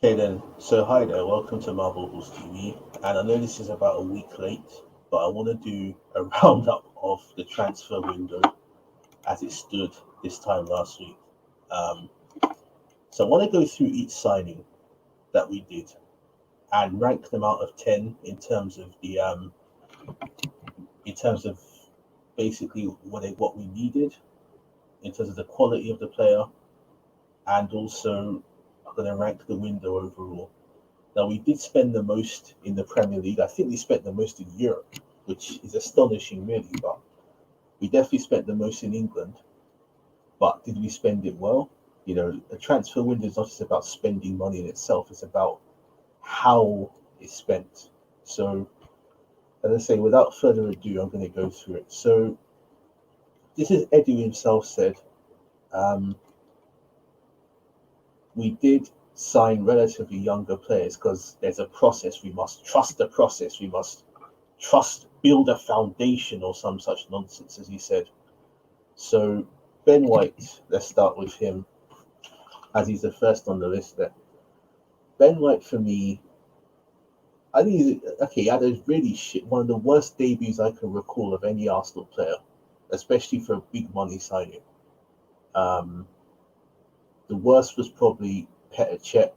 Okay then, so hi there, welcome to Marvel Balls TV. And I know this is about a week late, but I want to do a roundup of the transfer window as it stood this time last week. Um, so I want to go through each signing that we did and rank them out of 10 in terms of basically what we needed, in terms of the quality of the player, and also I'm going to rank the window overall. Now, we did spend the most in the Premier League. I think we spent the most in Europe, which is astonishing, really. But we definitely spent the most in England. But did we spend it well? A transfer window is not just about spending money in itself, it's about how it's spent. So, as I say, without further ado, I'm going to go through it. So, this is Edu himself said, um, we did sign relatively younger players because there's a process. We must trust the process. We must build a foundation or some such nonsense, as he said. So Ben White, let's start with him, as he's the first on the list there. Ben White for me, I think he's okay. He had a really one of the worst debuts I can recall of any Arsenal player, especially for a big money signing. Um, the worst was probably Petr Cech,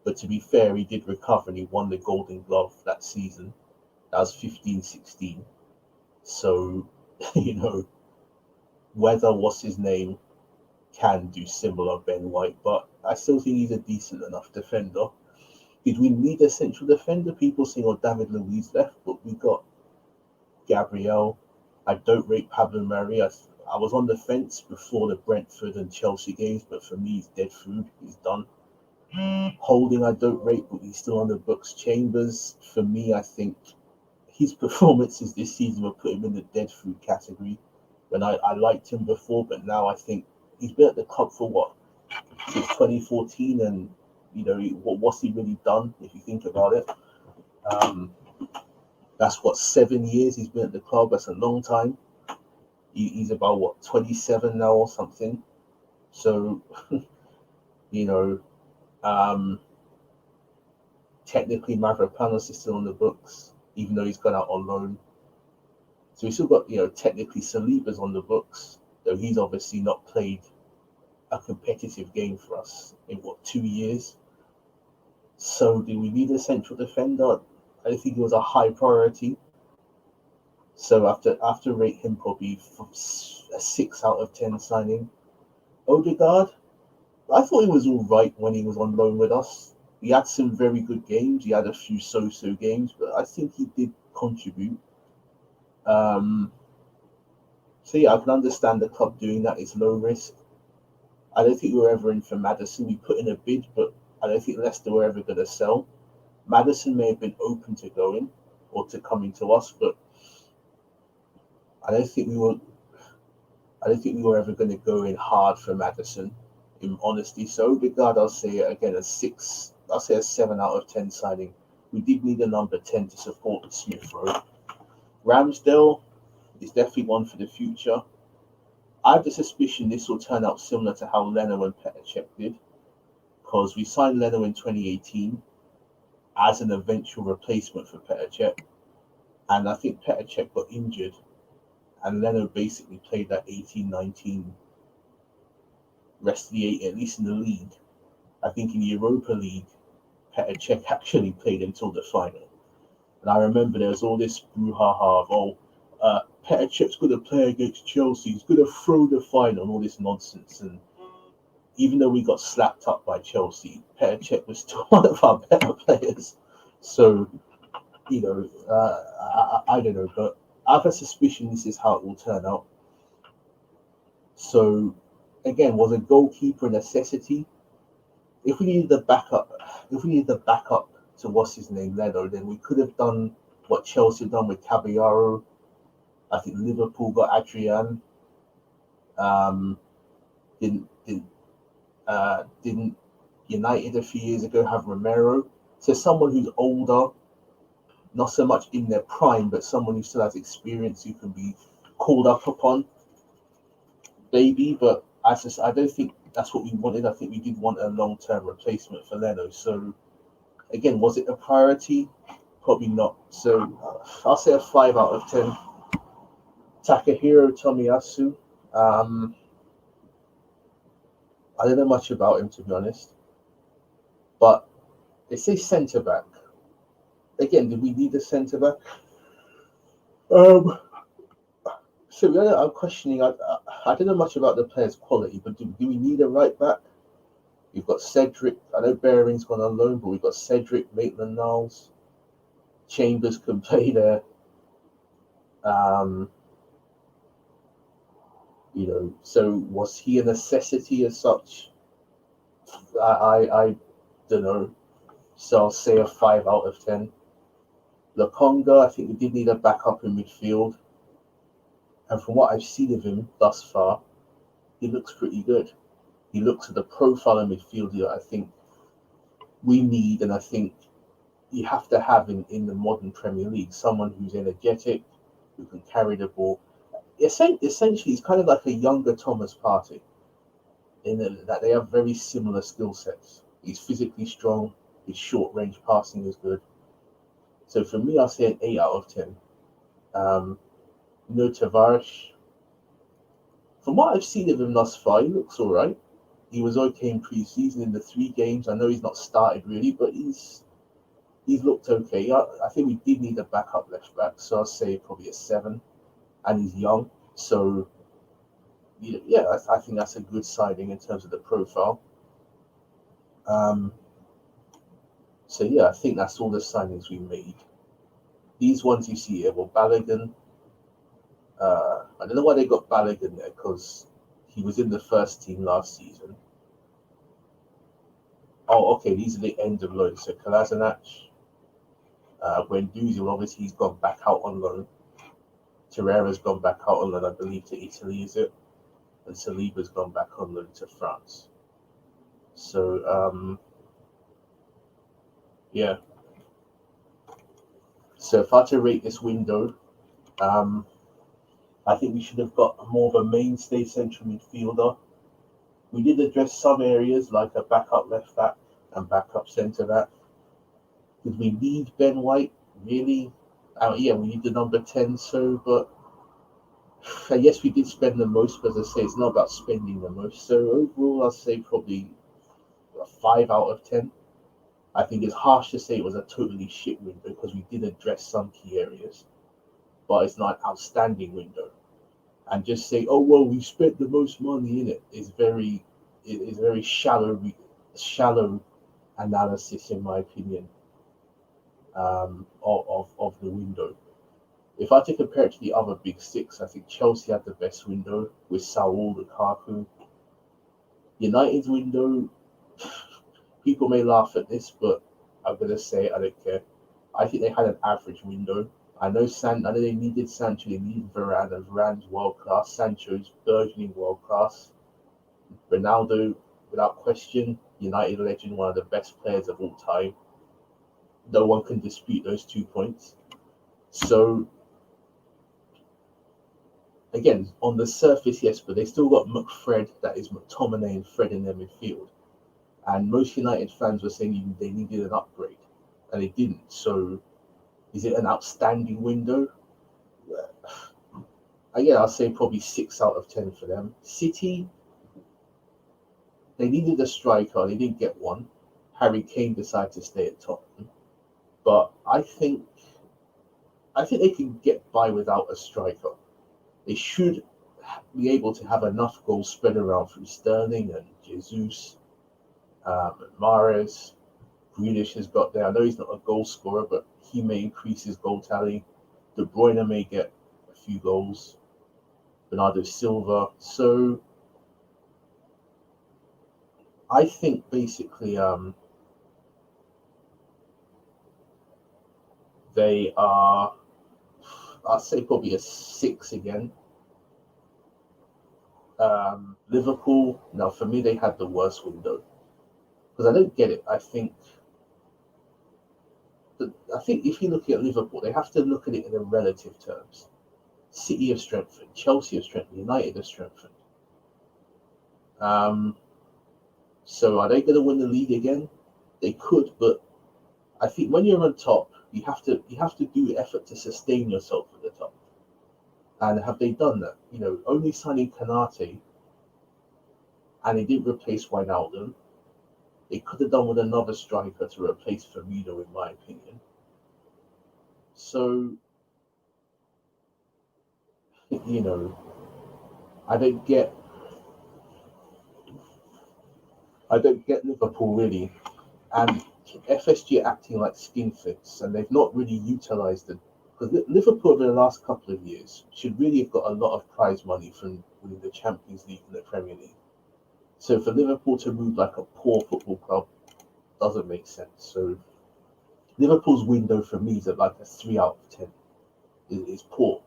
but to be fair, he did recover and he won the Golden Glove that season. That was 15-16. So, you know, whether what's his name can do similar Ben White, but I still think he's a decent enough defender. Did we need a central defender? People saying, oh, David Luiz left, but we got Gabriel. I don't rate Pablo Mari. I was on the fence before the Brentford and Chelsea games, but for me, he's dead food. He's done. Holding, I don't rate, but he's still on the books. Chambers, for me, I think his performances this season will put him in the dead food category. When I liked him before, but now I think he's been at the club for what, since 2014, and what's he really done if you think about it? Um, that's what, 7 years he's been at the club. That's a long time. He's about what, 27 now or something. So you know, um, technically Mavropanos is still on the books, even though he's gone out on loan. So we still got, technically Saliba's on the books, though he's obviously not played a competitive game for us in what, 2 years. So do we need a central defender? I don't think it was a high priority. So after rate him probably a 6 out of 10 signing. Odegaard, I thought he was all right when he was on loan with us. He had some very good games. He had a few so-so games, but I think he did contribute. Um, so yeah, I can understand the club doing that. It's low risk. I don't think we were ever in for Maddison. We put in a bid, but I don't think Leicester were ever going to sell. Maddison may have been open to going or to coming to us, but I don't think we were. I don't think we were ever going to go in hard for Maddison, in honesty. So Odegaard, I'll say again a 6. I'll say a 7 out of 10 signing. We did need a number 10 to support Smith Rowe. Ramsdale is definitely one for the future. I have the suspicion this will turn out similar to how Leno and Petr Cech did, because we signed Leno in 2018 as an eventual replacement for Petr Cech, and I think Petr Cech got injured, and Leno basically played that 18-19 rest of the 8, at least in the league. I think in the Europa League, Petr Cech actually played until the final. And I remember there was all this brouhaha of, Petr Cech's going to play against Chelsea, he's going to throw the final, and all this nonsense. And even though we got slapped up by Chelsea, Petr Cech was still one of our better players. So, I don't know, but I have a suspicion this is how it will turn out. So, again, was a goalkeeper a necessity? If we needed the backup, to what's his name, Leno, then we could have done what Chelsea done with Caballero. I think Liverpool got Adrian. Didn't United a few years ago have Romero? So someone who's older, not so much in their prime, but someone who still has experience who can be called up upon, maybe. But I don't think that's what we wanted. I think we did want a long-term replacement for Leno. So again, was it a priority? Probably not. So I'll say a 5 out of 10. Takahiro Tomiyasu. Um, I don't know much about him, to be honest, but they say centre back. Again, did we need a centre back? So I'm questioning. I don't know much about the player's quality, but do we need a right back? We've got Cedric. I know Bering's gone on loan, but we've got Cedric, Maitland-Niles, Chambers can play there. So was he a necessity as such? I don't know. So I'll say a 5 out of 10. Lokonga, I think we did need a backup in midfield. And from what I've seen of him thus far, he looks pretty good. He looks at the profile of midfielder I think we need, and I think you have to have in the modern Premier League someone who's energetic, who can carry the ball. Essentially, he's kind of like a younger Thomas Partey, in that they have very similar skill sets. He's physically strong, his short range passing is good. So for me, I'll say an 8 out of 10. Tavares, from what I've seen of him thus far, he looks all right. He was okay in pre-season in the 3 games. I know he's not started really, but he's looked okay. I think we did need a backup left back, so I'll say probably a 7. And he's young, so yeah, I think that's a good signing in terms of the profile. So yeah, I think that's all the signings we made. These ones you see here, well, Balogun. I don't know why they got Balogun there, because he was in the first team last season. Oh, okay, these are the end of loan. So Kolasinac, Guendouzi, well, obviously he's gone back out on loan. Torreira's gone back out on loan, I believe, to Italy, is it? And Saliba's gone back on loan to France. So, yeah. So if I had to rate this window, I think we should have got more of a mainstay central midfielder. We did address some areas like a backup left back and backup centre back. Did we need Ben White? Really? Yeah, we need the number 10, so, but yes, we did spend the most, but as I say, it's not about spending the most. So overall, I'll say probably a 5 out of 10. I think it's harsh to say it was a totally shit window because we did address some key areas, but it's not an outstanding window. And just say, oh well, we spent the most money in it is very shallow analysis, in my opinion, of the window. If I had to compare it to the other big 6, I think Chelsea had the best window with Saul, Lukaku. United's window, people may laugh at this, but I'm gonna say I don't care. I think they had an average window. I know they needed Sancho, they needed Varane, and Varane's world class. Sancho's burgeoning world class. Ronaldo, without question, United legend, one of the best players of all time. No one can dispute those 2 points. So again, on the surface, yes, but they still got McFred, that is McTominay and Fred in their midfield. And most United fans were saying they needed an upgrade, and they didn't. So is it an outstanding window? Yeah, I'll say probably 6 out of 10 for them. City, they needed a striker. They didn't get one. Harry Kane decided to stay at Tottenham. But I think they can get by without a striker. They should be able to have enough goals spread around through Sterling and Jesus, and Mahrez. Grealish has got there. I know he's not a goal scorer, but he may increase his goal tally. De Bruyne may get a few goals. Bernardo Silva. So I think basically they are, I'd say probably a 6 again. Liverpool, now for me, they had the worst window. Because I don't get it. I think if you look at Liverpool, they have to look at it in the relative terms. City have strengthened, Chelsea have strengthened, United have strengthened. So are they going to win the league again? They could, but I think when you're on top, you have to do effort to sustain yourself at the top. And have they done that? Only signing Kanate, and they didn't replace Wijnaldum. They could have done with another striker to replace Firmino, in my opinion. So, I don't get Liverpool really, and FSG are acting like skinflint, and they've not really utilised it. Because Liverpool over the last couple of years should really have got a lot of prize money from winning the Champions League and the Premier League. So for Liverpool to move like a poor football club doesn't make sense. So Liverpool's window for me is at like a 3 out of 10. It's poor.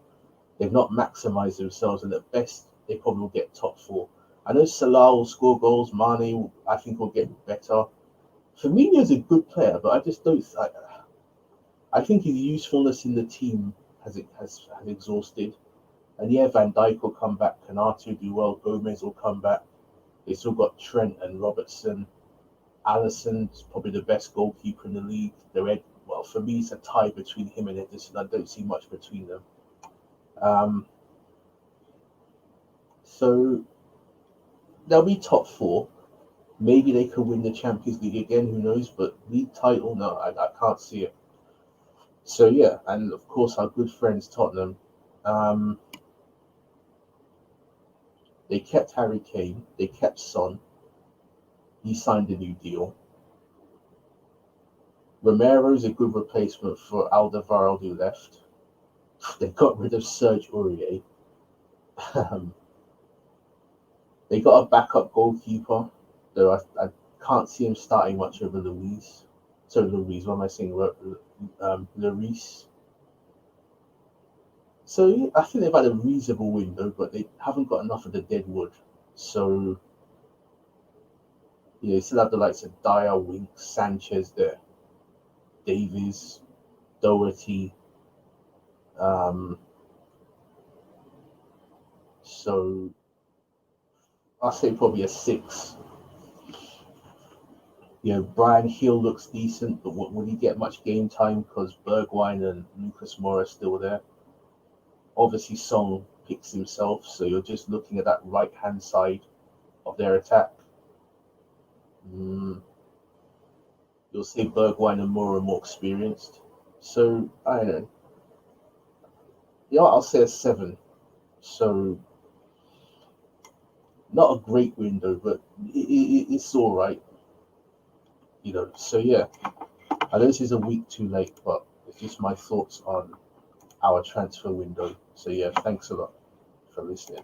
They've not maximised themselves, and at best they probably will get top 4. I know Salah will score goals. Mane, I think, will get better. Firmino's a good player, but I just don't. I think his usefulness in the team has exhausted. And yeah, Van Dijk will come back. Kanate will do well. Gomez will come back. They still got Trent and Robertson. Alisson's probably the best goalkeeper in the league. Well, for me, it's a tie between him and Edison. I don't see much between them. So they'll be top 4. Maybe they could win the Champions League again. Who knows? But league title, no, I can't see it. So yeah, and of course our good friends Tottenham. They kept Harry Kane. They kept Son. He signed a new deal. Romero's a good replacement for Alderweireld, who left. They got rid of Serge Aurier. They got a backup goalkeeper, though I can't see him starting much over Louise. So Louise, what am I saying? Lloris. So yeah, I think they've had a reasonable window, but they haven't got enough of the dead wood. So you still have the likes of Dyer, Winks, Sanchez there, Davies, Doherty. So I'll say probably a 6. Brian Hill looks decent, but will he get much game time? Because Bergwijn and Lucas Moura are still there. Obviously, Song picks himself, so you're just looking at that right-hand side of their attack. You'll say Bergwijn and Moura are more experienced. So, I don't know. Yeah, I'll say a 7. So, not a great window, but it's all right. So yeah, I know this is a week too late, but it's just my thoughts on our transfer window. So yeah, thanks a lot for listening.